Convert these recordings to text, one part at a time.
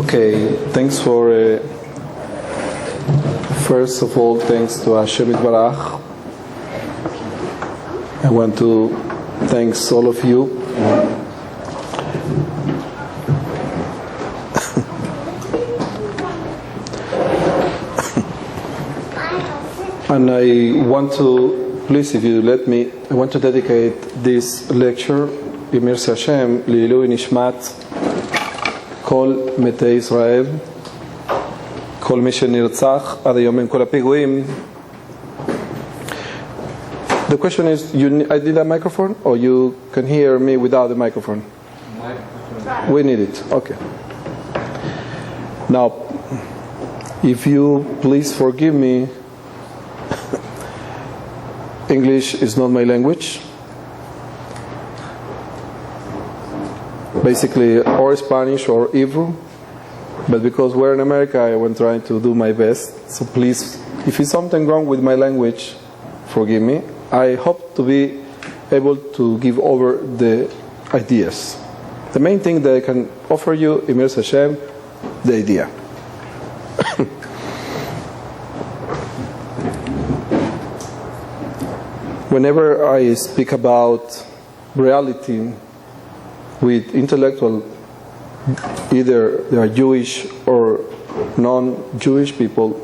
Okay, thanks for first of all, thanks to Hashem Barach. I want to thank all of you. And I want to, please, if you let me, I want to dedicate this lecture, Yemir Hashem, Lilu Nishmat, כל מתי ישראל, כל מי שנרצח עד היום עם כל הפיגועים. The question is, I need a microphone, or you can hear me without the microphone? Microphone. We need it. Okay. Now, if you please forgive me, English is not my language. Basically, or Spanish or Hebrew, but because we're in America, I was trying to do my best. So please, if it's something wrong with my language, forgive me. I hope to be able to give over the ideas. The main thing that I can offer you, Emir Hashem, the idea. Whenever I speak about reality with intellectual, either they are Jewish or non-Jewish people,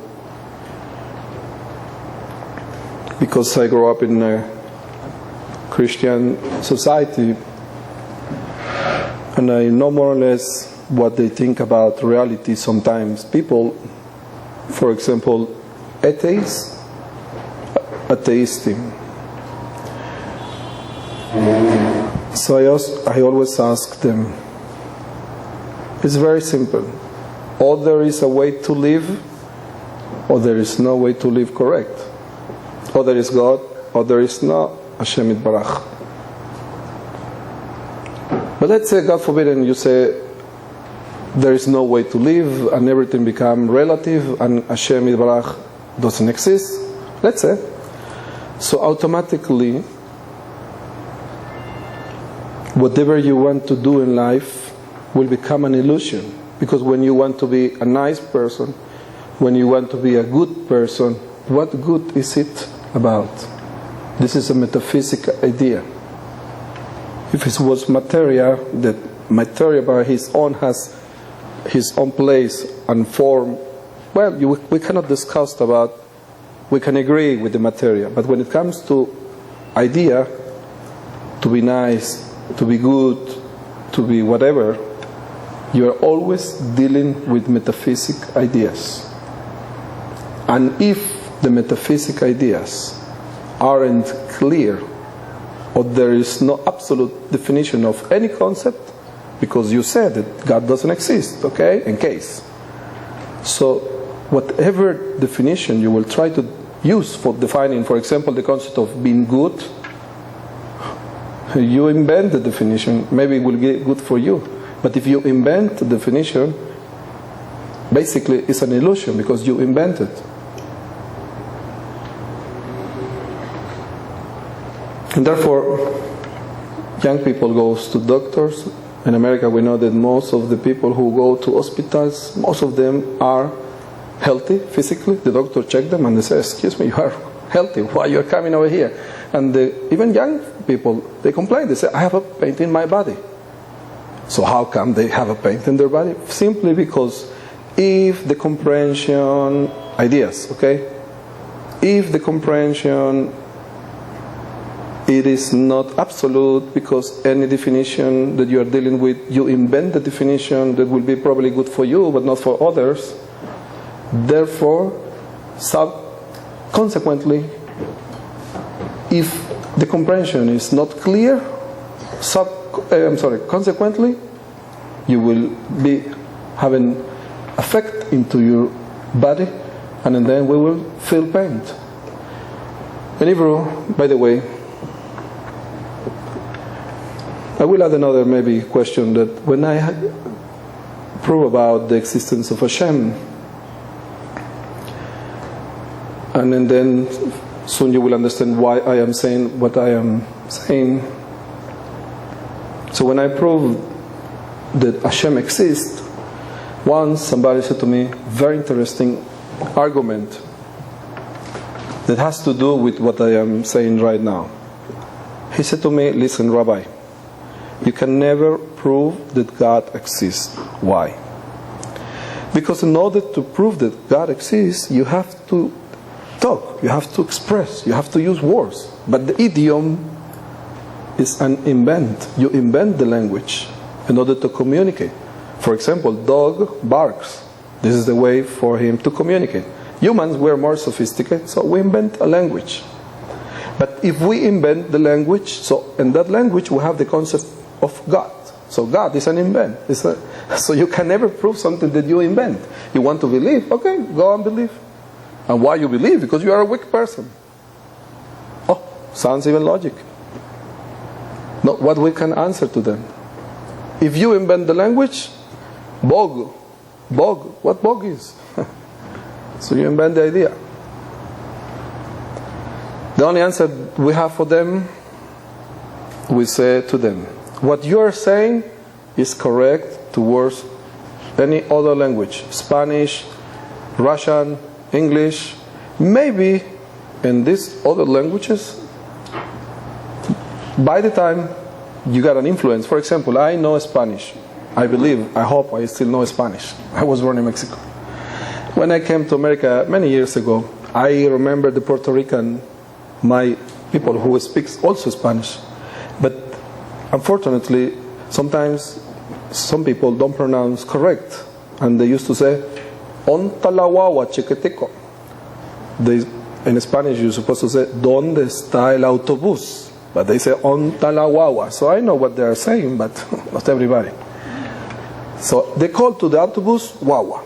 because I grew up in a Christian society and I know more or less what they think about reality. Sometimes people, for example, atheists, atheism. So I always ask them, it's very simple. Or there is a way to live, or there is no way to live correct. Or there is God, or there is no Hashem Yitbarach. But let's say, God forbid, and you say, there is no way to live, and everything becomes relative, and Hashem Yitbarach doesn't exist. Let's say. So automatically, whatever you want to do in life will become an illusion. Because when you want to be a nice person, when you want to be a good person, what good is it about? This is a metaphysical idea. If it was materia, that materia by his own has his own place and form, well, we cannot discuss about, we can agree with the materia. But when it comes to idea, to be nice, to be good, to be whatever, you are always dealing with metaphysic ideas. And if the metaphysic ideas aren't clear, or there is no absolute definition of any concept, because you said that God doesn't exist, okay, in case. So whatever definition you will try to use for defining, for example, the concept of being good, you invent the definition, maybe it will be good for you. But if you invent the definition, basically it's an illusion because you invent it. And therefore, young people go to doctors. In America we know that most of the people who go to hospitals, most of them are healthy physically. The doctor checks them and they say, excuse me, you are healthy, why you are coming over here? And even young people, they complain. They say, I have a pain in my body. So how come they have a pain in their body? Simply because if the comprehension, ideas, okay? If the comprehension, it is not absolute, because any definition that you are dealing with, you invent the definition that will be probably good for you, but not for others. Therefore, consequently, if the comprehension is not clear, consequently, you will be having effect into your body, and then we will feel pain. In Hebrew, by the way, I will add another maybe question, that when I prove about the existence of Hashem, and then soon you will understand why I am saying what I am saying. So when I prove that Hashem exists, Once somebody said to me, very interesting argument that has to do with what I am saying right now. He said to me, listen, Rabbi, you can never prove that God exists. Why? Because in order to prove that God exists, you have to talk, you have to express, you have to use words. But the idiom is an invent. You invent the language in order to communicate. For example, dog barks. This is the way for him to communicate. Humans were more sophisticated, so we invent a language. But if we invent the language, so in that language we have the concept of God. So God is an invent. So you can never prove something that you invent. You want to believe? Okay, go and believe. And why you believe? Because you are a weak person. Oh, sounds even logic. No, what we can answer to them? If you invent the language, bog, what bog is? So you invent the idea. The only answer we have for them, we say to them, what you are saying is correct towards any other language. Spanish, Russian, English. Maybe in these other languages, by the time you got an influence. For example, I know Spanish. I hope I still know Spanish. I was born in Mexico. When I came to America many years ago, I remember the Puerto Rican, my people who speaks also Spanish. But unfortunately, sometimes some people don't pronounce correct. And they used to say, "Onta la guagua, chiquitico." In Spanish, you're supposed to say, "¿Dónde está el autobús?" But they say, "Onta la guagua." So I know what they are saying, but not everybody. So they call to the autobus guagua.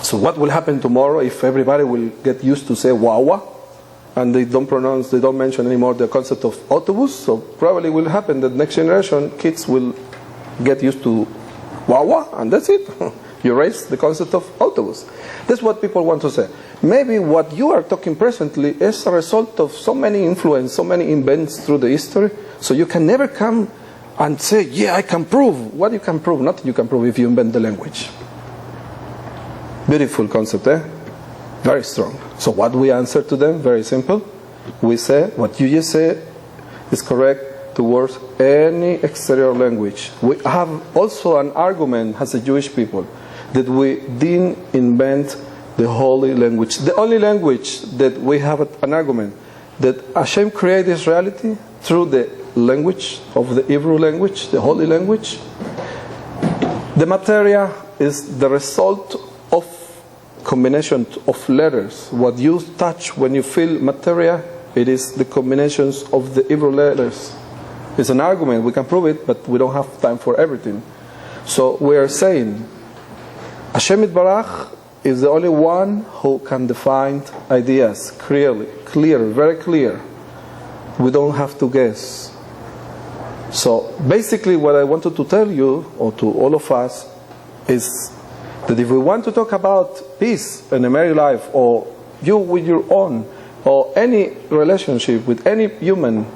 So what will happen tomorrow if everybody will get used to say guagua and they don't mention anymore the concept of autobus? So probably will happen that next generation kids will get used to guagua and that's it. You erase the concept of autobus. That's what people want to say. Maybe what you are talking presently is a result of so many influence, so many invents through the history, so you can never come and say, yeah, I can prove. What you can prove? Nothing you can prove if you invent the language. Beautiful concept, eh? Very strong. So what we answer to them? Very simple. We say, what you just said is correct towards any exterior language. We have also an argument as a Jewish people that we didn't invent the holy language. The only language that we have an argument that Hashem created this reality through the language of the Hebrew language, the holy language. The materia is the result of combination of letters. What you touch when you feel materia, it is the combinations of the Hebrew letters. It's an argument, we can prove it, but we don't have time for everything. So we are saying Hashem Yitbarach is the only one who can define ideas clearly, very clear. We don't have to guess. So basically what I wanted to tell you, or to all of us, is that if we want to talk about peace in a married life, or you with your own, or any relationship with any human,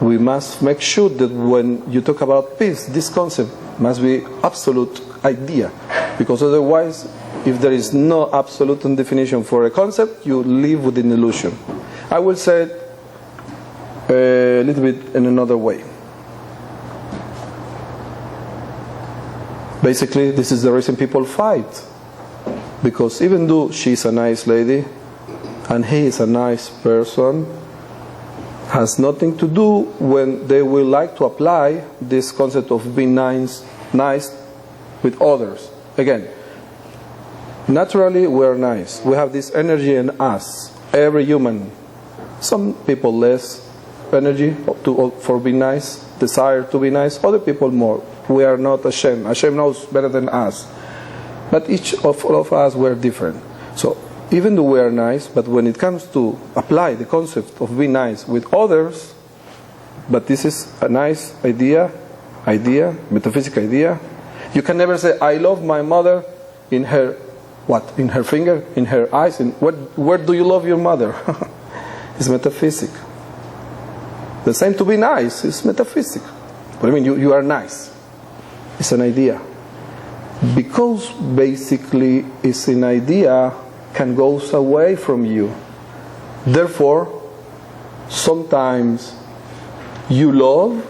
we must make sure that when you talk about peace, this concept must be absolute idea. Because otherwise, if there is no absolute definition for a concept, you live with an illusion. I will say it a little bit in another way. Basically, this is the reason people fight. Because even though she's a nice lady and he is a nice person, has nothing to do when they will like to apply this concept of being nice with others. Again, naturally we are nice. We have this energy in us, every human. Some people less energy for being nice, desire to be nice, other people more. We are not Hashem. Hashem knows better than us. But each of all of us, we're different. So even though we are nice, but when it comes to apply the concept of being nice with others, but this is a nice idea, metaphysical idea. You can never say, I love my mother in her, what? In her finger, in her eyes. Where do you love your mother? It's metaphysic. The same to be nice is metaphysic. What I mean, you are nice. It's an idea. Because basically it's an idea can go away from you. Therefore, sometimes you love.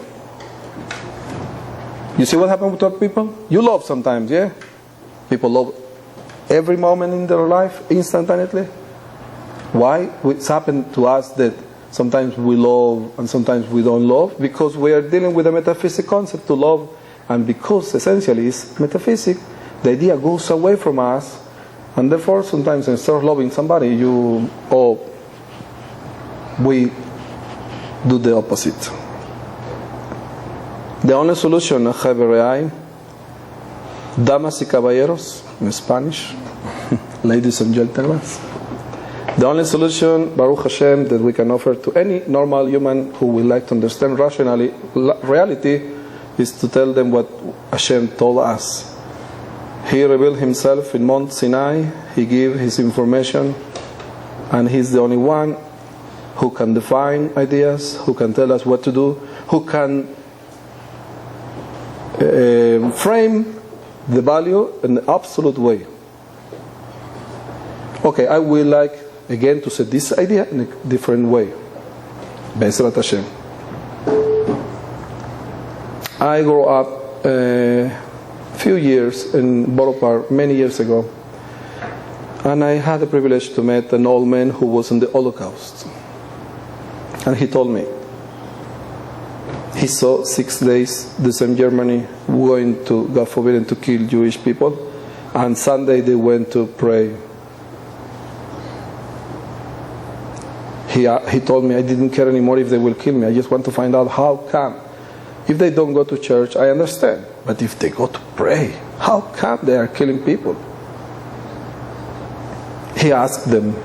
You see what happens with people? You love sometimes, yeah? People love every moment in their life instantaneously. Why? It's happened to us that sometimes we love and sometimes we don't love, because we are dealing with a metaphysical concept to love, and because essentially it's metaphysics, the idea goes away from us, and therefore sometimes instead of loving somebody, we do the opposite. The only solution, damas y caballeros, in Spanish, ladies and gentlemen, the only solution, Baruch Hashem, that we can offer to any normal human who would like to understand rationally reality is to tell them what Hashem told us. He revealed Himself in Mount Sinai, He gave His information, and He's the only one who can define ideas, who can tell us what to do, who can frame the value in an absolute way. Okay, I would like again to say this idea in a different way. Be'ezrat Hashem. I grew up a few years in Borough Park many years ago, and I had the privilege to meet an old man who was in the Holocaust. And he told me he saw 6 days the same Germany going to, God forbid, to kill Jewish people, and Sunday they went to pray. He told me, I didn't care anymore if they will kill me. I just want to find out how come. If they don't go to church, I understand. But if they go to pray, how come they are killing people? He asked them,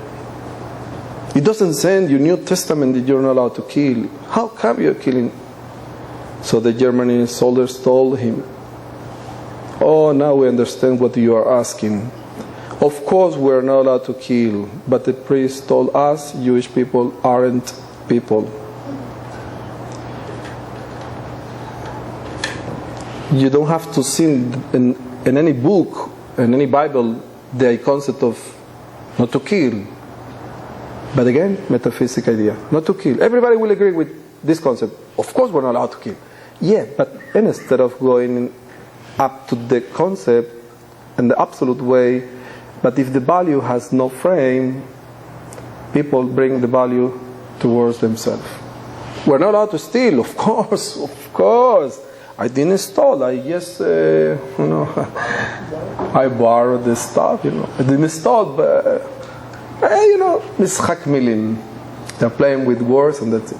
it doesn't say in your New Testament that you're not allowed to kill. How come you're killing? So the German soldiers told him, oh, now we understand what you are asking. Of course we're not allowed to kill, but the priest told us Jewish people aren't people. You don't have to see in any book, in any Bible, the concept of not to kill. But again, metaphysical idea, not to kill. Everybody will agree with this concept. Of course we're not allowed to kill. Yeah, but instead of going up to the concept in the absolute way, but if the value has no frame, people bring the value towards themselves. We're not allowed to steal, of course. I didn't steal. I just, I borrowed the stuff. I didn't steal, but Mishak Milim. They're playing with words, and that's it.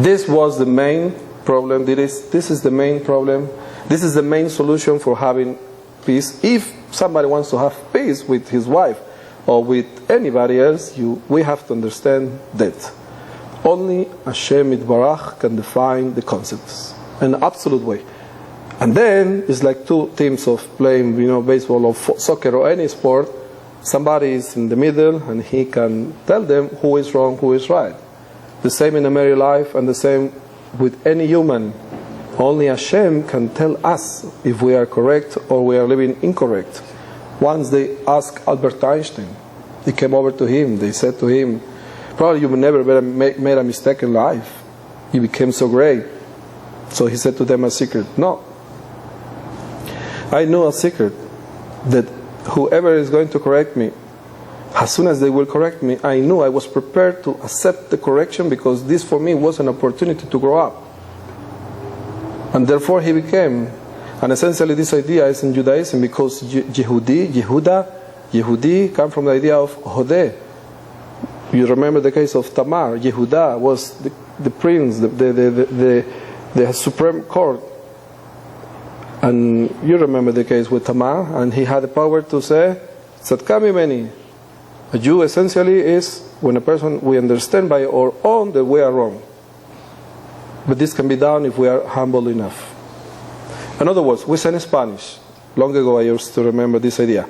This was the main problem. This is the main problem. This is the main solution for having peace. If somebody wants to have peace with his wife or with anybody else, we have to understand that only Hashem Yitbarach can define the concepts in an absolute way. And then it's like two teams of playing, baseball or soccer or any sport. Somebody is in the middle and he can tell them who is wrong, who is right. The same in a married life and the same with any human. Only Hashem can tell us if we are correct or we are living incorrect. Once they asked Albert Einstein, they came over to him, they said to him, probably you never made a mistake in life. You became so great. So he said to them a secret. No. I know a secret, that whoever is going to correct me, as soon as they will correct me, I knew I was prepared to accept the correction, because this for me was an opportunity to grow up. And therefore he became, and essentially this idea is in Judaism, because Yehudi come from the idea of Hodeh. You remember the case of Tamar. Yehuda was the prince, the supreme court. And you remember the case with Tamar, and he had the power to say, Tzadka mimeni. A Jew essentially is when a person, we understand by our own that we are wrong. But this can be done if we are humble enough. In other words, we said in Spanish, long ago I used to remember this idea.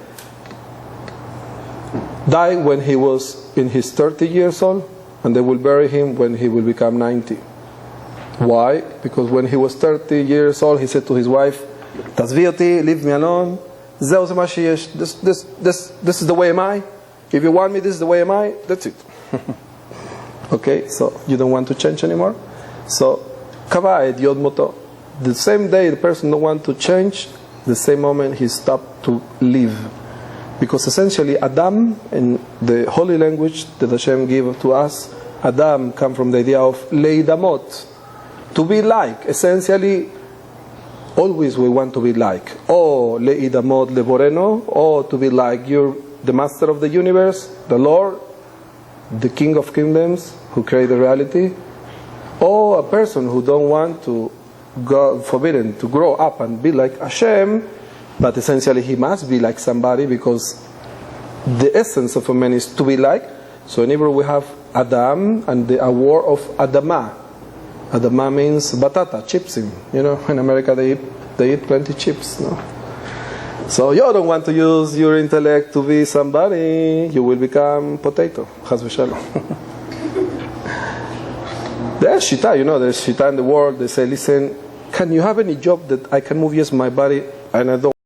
Died when he was in his 30 years old, and they will bury him when he will become 90. Why? Because when he was 30 years old, he said to his wife, תעזבי אותי, leave me alone, זהו זה מה שיש, this is the way am I, if you want me, this is the way am I, that's it. Okay, so you don't want to change anymore? So, קבע את יוד מותו. The same day the person don't want to change, the same moment he stopped to live. Because essentially Adam, in the holy language that Hashem gave to us, Adam come from the idea of leidamot, to be like. Essentially, always we want to be like. Or leidamot leboreno, or to be like you're the master of the universe, the Lord, the King of Kingdoms, who created reality. Or a person who don't want to go, forbidden to grow up and be like Hashem, but essentially he must be like somebody because the essence of a man is to be like. So in Hebrew we have Adam and the war of Adama. Adama means batata, chips. In America they eat plenty chips. No? So you don't want to use your intellect to be somebody, you will become potato. Chas v'shalom. There's shita, there's shita in the world. They say, listen, can you have any job that I can move my body and I don't